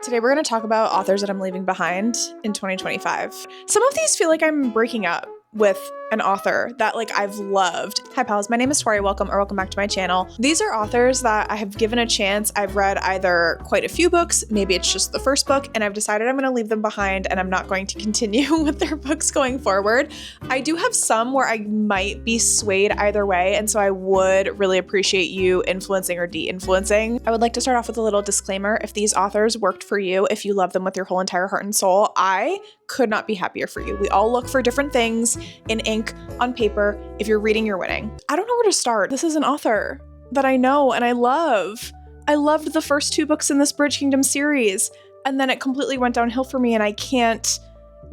Today we're going to talk about authors that I'm leaving behind in 2025. Some of these feel like I'm breaking up with an author that I've loved. Hi pals, my name is Tori, welcome back to my channel. These are authors that I have given a chance. I've read either quite a few books, maybe it's just the first book, and I've decided I'm going to leave them behind and I'm not going to continue with their books going forward. I do have some where I might be swayed either way, and so I would really appreciate you influencing or de-influencing. I would like to start off with a little disclaimer. If these authors worked for you, if you love them with your whole entire heart and soul, I could not be happier for you. We all look for different things in ink, on paper. If you're reading, you're winning. I don't know where to start. This is an author that I know and I love. I loved the first two books in this Bridge Kingdom series, and then it completely went downhill for me and I can't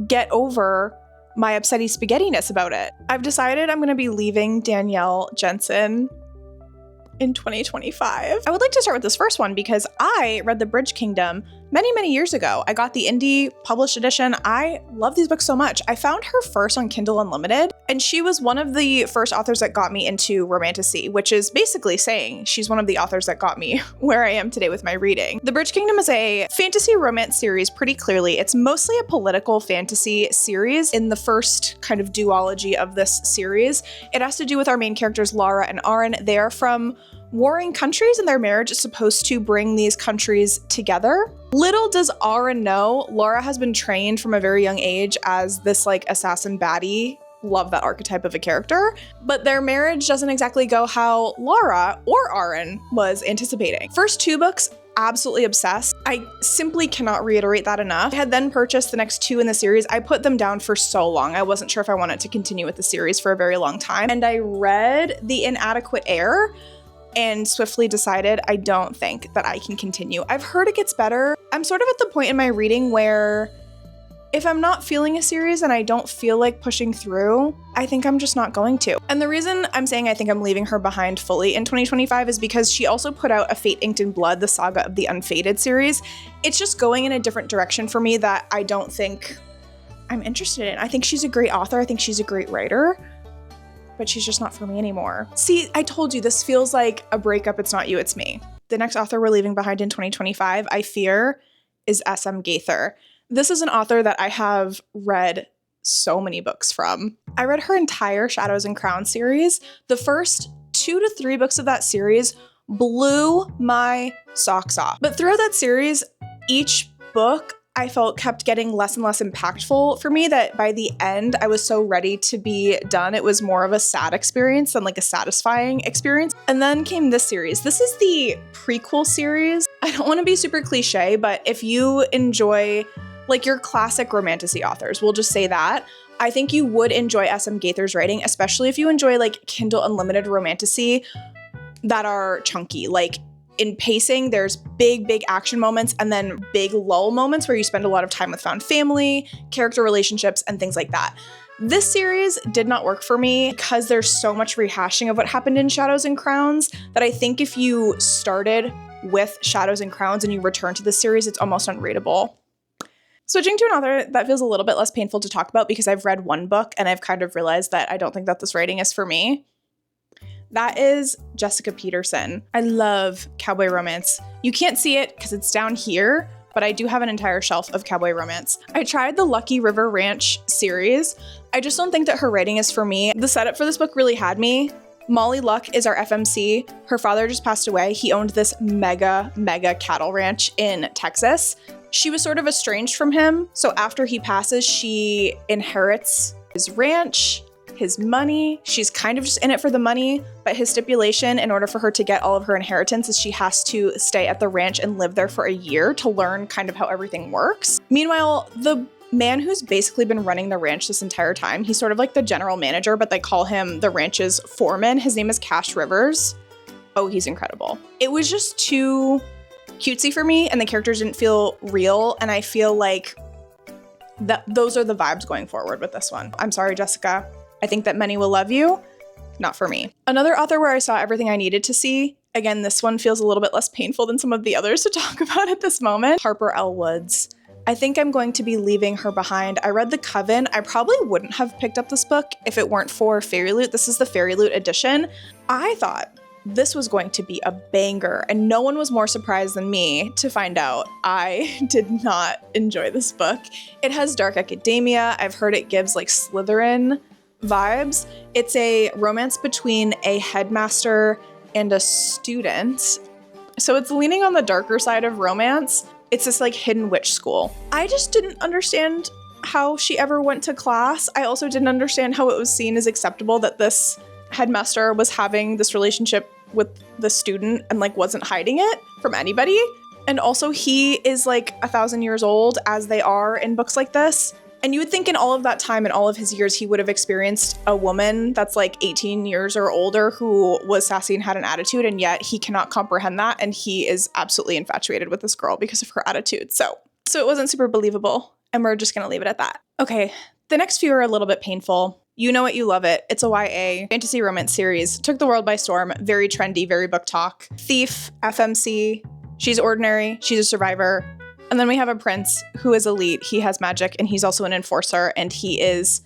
get over my upsetty spaghettiness about it. I've decided I'm going to be leaving Danielle Jensen in 2025. I would like to start with this first one because I read The Bridge Kingdom many years ago. I got the indie published edition. I love these books so much. I found her first on Kindle Unlimited, and she was one of the first authors that got me into romantasy, which is basically saying she's one of the authors that got me where I am today with my reading. The Bridge Kingdom is a fantasy romance series pretty clearly. It's mostly a political fantasy series in the first kind of duology of this series. It has to do with our main characters, Lara and Aaron. They are from warring countries, and their marriage is supposed to bring these countries together. Little does Aaron know, Lara has been trained from a very young age as this assassin baddie. Love that archetype of a character. But their marriage doesn't exactly go how Lara or Aaron was anticipating. First two books, absolutely obsessed. I simply cannot reiterate that enough. I had then purchased the next two in the series. I put them down for so long. I wasn't sure if I wanted to continue with the series for a very long time. And I read The Inadequate Heir and swiftly decided I don't think that I can continue. I've heard it gets better. I'm sort of at the point in my reading where if I'm not feeling a series and I don't feel like pushing through, I think I'm just not going to. And the reason I'm saying I think I'm leaving her behind fully in 2025 is because she also put out A Fate Inked in Blood, the Saga of the Unfated series. It's just going in a different direction for me that I don't think I'm interested in. I think she's a great author. I think she's a great writer, but she's just not for me anymore. See, I told you this feels like a breakup. It's not you, it's me. The next author we're leaving behind in 2025, I fear, is S.M. Gaither. This is an author that I have read so many books from. I read her entire Shadows and Crowns series. The first 2 to 3 books of that series blew my socks off. But throughout that series, each book I felt kept getting less and less impactful for me, that by the end, I was so ready to be done. It was more of a sad experience than a satisfying experience. And then came this series. This is the prequel series. I don't want to be super cliche, but if you enjoy your classic romantasy authors, we'll just say that, I think you would enjoy S.M. Gaither's writing, especially if you enjoy Kindle Unlimited romantasy that are chunky. In pacing, there's big action moments and then big lull moments where you spend a lot of time with found family, character relationships, and things like that. This series did not work for me because there's so much rehashing of what happened in Shadows and Crowns that I think if you started with Shadows and Crowns and you return to the series, it's almost unreadable. Switching to an author that feels a little bit less painful to talk about because I've read one book and I've kind of realized that I don't think that this writing is for me. That is Jessica Peterson. I love cowboy romance. You can't see it because it's down here, but I do have an entire shelf of cowboy romance. I tried the Lucky River Ranch series. I just don't think that her writing is for me. The setup for this book really had me. Molly Luck is our FMC. Her father just passed away. He owned this mega cattle ranch in Texas. She was sort of estranged from him. So after he passes, she inherits his ranch, his money. She's kind of just in it for the money, but his stipulation in order for her to get all of her inheritance is she has to stay at the ranch and live there for a year to learn kind of how everything works. Meanwhile, the man who's basically been running the ranch this entire time, he's sort of the general manager, but they call him the ranch's foreman. His name is Cash Rivers. Oh, he's incredible. It was just too cutesy for me and the characters didn't feel real, and I feel like those are the vibes going forward with this one. I'm sorry, Jessica. I think that many will love you. Not for me. Another author where I saw everything I needed to see. Again, this one feels a little bit less painful than some of the others to talk about at this moment. Harper L. Woods. I think I'm going to be leaving her behind. I read The Coven. I probably wouldn't have picked up this book if it weren't for Fairy Loot. This is the Fairy Loot edition. I thought this was going to be a banger, and no one was more surprised than me to find out I did not enjoy this book. It has dark academia. I've heard it gives like Slytherin vibes. It's a romance between a headmaster and a student. So it's leaning on the darker side of romance. It's this like hidden witch school. I just didn't understand how she ever went to class. I also didn't understand how it was seen as acceptable that this headmaster was having this relationship with the student and like wasn't hiding it from anybody. And also he is like 1,000 years old, as they are in books like this. And you would think in all of that time, in all of his years, he would have experienced a woman that's like 18 years or older who was sassy and had an attitude, and yet he cannot comprehend that. And he is absolutely infatuated with this girl because of her attitude. So it wasn't super believable. And we're just gonna leave it at that. Okay, the next few are a little bit painful. You know it, you love it. It's a YA fantasy romance series. Took the world by storm. Very trendy, very book talk. Thief, FMC. She's ordinary. She's a survivor. And then we have a prince who is elite. He has magic, and he's also an enforcer, and he is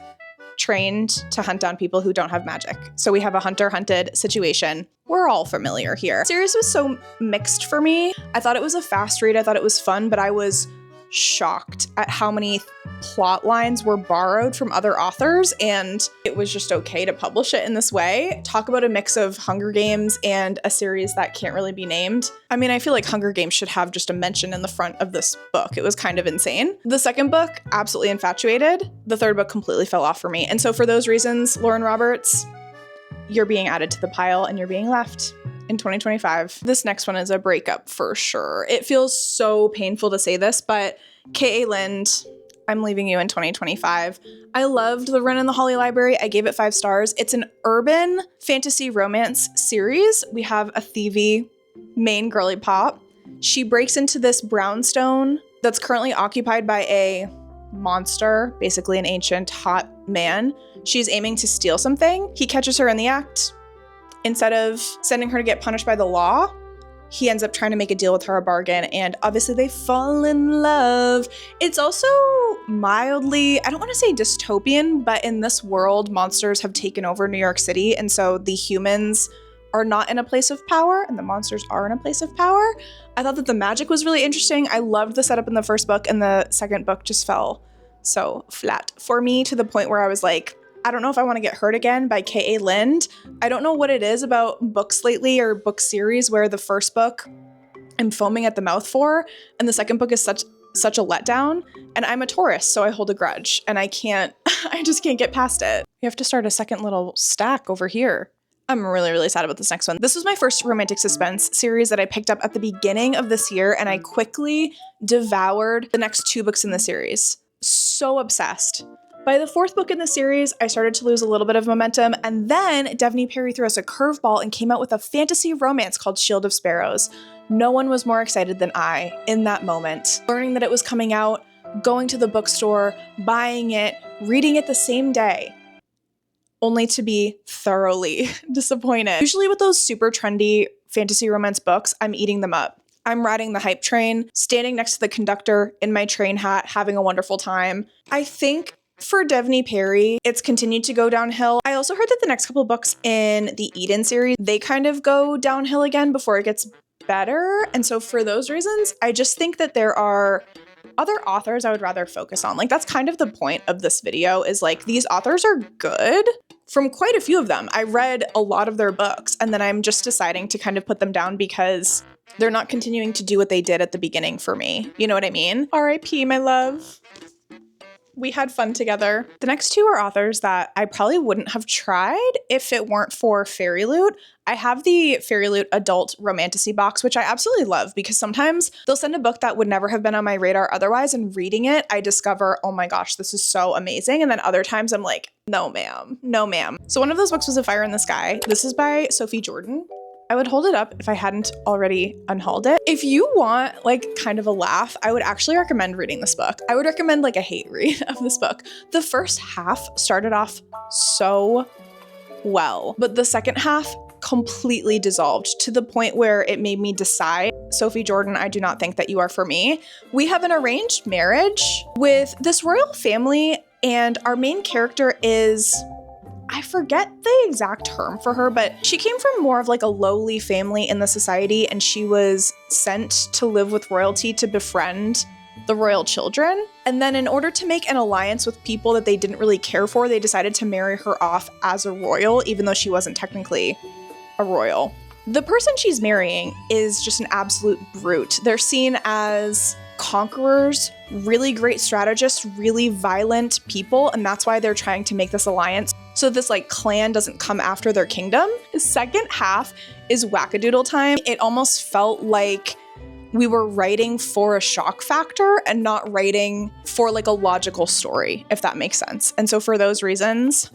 trained to hunt down people who don't have magic. So we have a hunter-hunted situation. We're all familiar here. The series was so mixed for me. I thought it was a fast read. I thought it was fun, but I was shocked at how many plot lines were borrowed from other authors, and it was just okay to publish it in this way. Talk about a mix of Hunger Games and a series that can't really be named. I mean, I feel like Hunger Games should have just a mention in the front of this book. It was kind of insane. The second book, absolutely infatuated. The third book completely fell off for me. And so for those reasons, Lauren Roberts, you're being added to the pile and you're being left in 2025. This next one is a breakup for sure. It feels so painful to say this, but K.A. Lind, I'm leaving you in 2025. I loved The Wren and the Holly Library. I gave it 5 stars. It's an urban fantasy romance series. We have a thievy main girly pop. She breaks into this brownstone that's currently occupied by a monster, basically an ancient hot man. She's aiming to steal something. He catches her in the act. Instead of sending her to get punished by the law, he ends up trying to make a deal with her, a bargain, and obviously they fall in love. It's also mildly, I don't want to say dystopian, but in this world, monsters have taken over New York City, and so the humans are not in a place of power, and the monsters are in a place of power. I thought that the magic was really interesting. I loved the setup in the first book, and the second book just fell so flat for me, to the point where I was like, I don't know if I want to get hurt again by K.A. Lind. I don't know what it is about books lately or book series where the first book I'm foaming at the mouth for, and the second book is such a letdown. And I'm a Taurus, so I hold a grudge, and I just can't get past it. You have to start a second little stack over here. I'm really, really sad about this next one. This was my first romantic suspense series that I picked up at the beginning of this year, and I quickly devoured the next 2 books in the series. So obsessed. By the 4th book in the series, I started to lose a little bit of momentum, and then Devney Perry threw us a curveball and came out with a fantasy romance called Shield of Sparrows. No one was more excited than I in that moment. Learning that it was coming out, going to the bookstore, buying it, reading it the same day, only to be thoroughly disappointed. Usually with those super trendy fantasy romance books, I'm eating them up. I'm riding the hype train, standing next to the conductor in my train hat, having a wonderful time. I think for Devney Perry, it's continued to go downhill. I also heard that the next couple books in the Eden series, they kind of go downhill again before it gets better. And so for those reasons, I just think that there are other authors I would rather focus on. Like, that's kind of the point of this video, is like, these authors are good from quite a few of them. I read a lot of their books, and then I'm just deciding to kind of put them down because they're not continuing to do what they did at the beginning for me. You know what I mean? R.I.P. my love. We had fun together. The next 2 are authors that I probably wouldn't have tried if it weren't for Fairy Loot. I have the Fairy Loot adult romantasy box, which I absolutely love, because sometimes they'll send a book that would never have been on my radar otherwise, and reading it, I discover, oh my gosh, this is so amazing. And then other times I'm like, no ma'am, no ma'am. So one of those books was A Fire in the Sky. This is by Sophie Jordan. I would hold it up if I hadn't already unhauled it. If you want like kind of a laugh, I would actually recommend reading this book. I would recommend like a hate read of this book. The first half started off so well, but the second half completely dissolved to the point where it made me decide, Sophie Jordan, I do not think that you are for me. We have an arranged marriage with this royal family, and our main character is I forget the exact term for her, but she came from more of like a lowly family in the society, and she was sent to live with royalty to befriend the royal children. And then in order to make an alliance with people that they didn't really care for, they decided to marry her off as a royal, even though she wasn't technically a royal. The person she's marrying is just an absolute brute. They're seen as conquerors, really great strategists, really violent people, and that's why they're trying to make this alliance so this like clan doesn't come after their kingdom. The second half is wackadoodle time. It almost felt like we were writing for a shock factor and not writing for like a logical story, if that makes sense. And so for those reasons,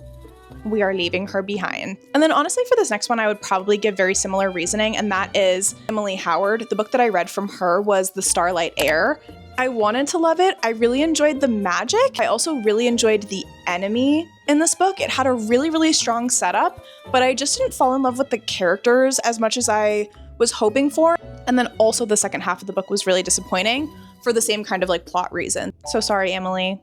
we are leaving her behind. And then honestly, for this next one, I would probably give very similar reasoning, and that is Emily Howard. The book that I read from her was The Starlight Heir. I wanted to love it. I really enjoyed the magic. I also really enjoyed the enemy in this book. It had a really, really strong setup, but I just didn't fall in love with the characters as much as I was hoping for. And then also the second half of the book was really disappointing for the same kind of like plot reason. So sorry, Emily.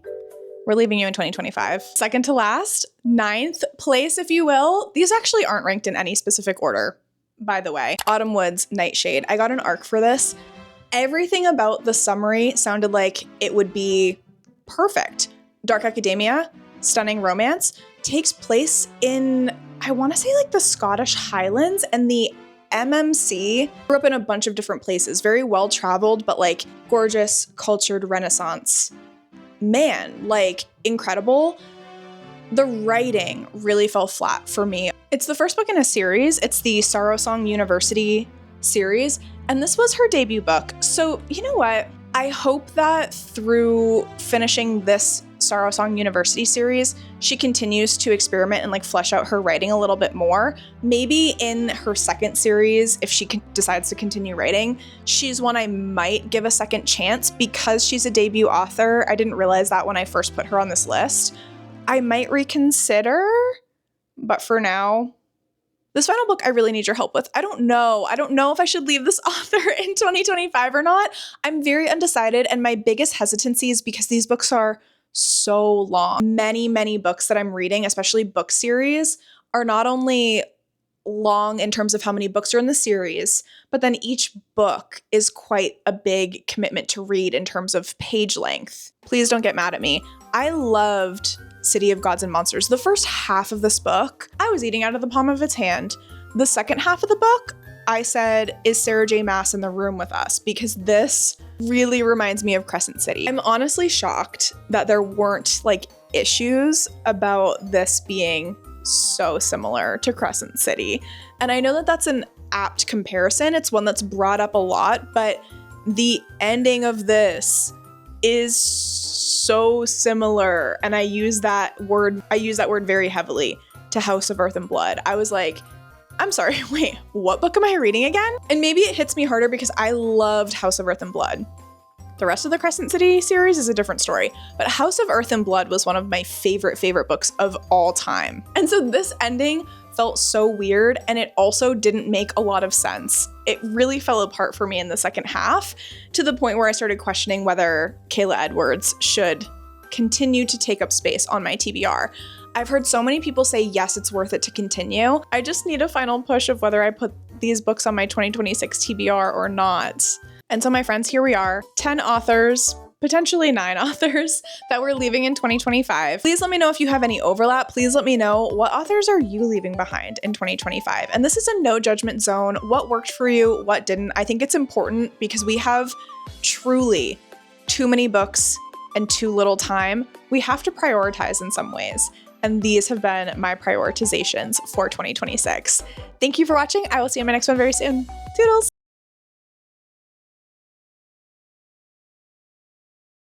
We're leaving you in 2025. Second to last, 9th place, if you will. These actually aren't ranked in any specific order, by the way. Autumn Woods, Nightshade. I got an ARC for this. Everything about the summary sounded like it would be perfect. Dark academia, stunning romance, takes place in, I want to say like the Scottish Highlands, and the MMC grew up in a bunch of different places, very well traveled, but like gorgeous, cultured Renaissance. Man, like incredible. The writing really fell flat for me. It's the first book in a series. It's the Sorrow Song University series, and this was her debut book. So you know what? I hope that through finishing this Sorrow Song University series, she continues to experiment and like flesh out her writing a little bit more. Maybe in her second series, if she decides to continue writing, she's one I might give a second chance because she's a debut author. I didn't realize that when I first put her on this list. I might reconsider, but for now, this final book I really need your help with. I don't know if I should leave this author in 2025 or not. I'm very undecided, and my biggest hesitancy is because these books are so long. Many books that I'm reading, especially book series, are not only long in terms of how many books are in the series, but then each book is quite a big commitment to read in terms of page length. Please don't get mad at me. I loved City of Gods and Monsters. The first half of this book, I was eating out of the palm of its hand. The second half of the book, I said, is Sarah J. Maas in the room with us? Because this really reminds me of Crescent City. I'm honestly shocked that there weren't like issues about this being so similar to Crescent City. And I know that that's an apt comparison. It's one that's brought up a lot, but the ending of this is so similar. And I use that word very heavily to House of Earth and Blood. I was like, I'm sorry, wait, what book am I reading again? And maybe it hits me harder because I loved House of Earth and Blood. The rest of the Crescent City series is a different story, but House of Earth and Blood was one of my favorite books of all time. And so this ending felt so weird, and it also didn't make a lot of sense. It really fell apart for me in the second half, to the point where I started questioning whether Kayla Edwards should continue to take up space on my TBR. I've heard so many people say, yes, it's worth it to continue. I just need a final push of whether I put these books on my 2026 TBR or not. And so my friends, here we are, 10 authors, potentially 9 authors that we're leaving in 2025. Please let me know if you have any overlap. Please let me know, what authors are you leaving behind in 2025? And this is a no judgment zone. What worked for you? What didn't? I think it's important because we have truly too many books and too little time. We have to prioritize in some ways. And these have been my prioritizations for 2026. Thank you for watching. I will see you in my next one very soon. Toodles!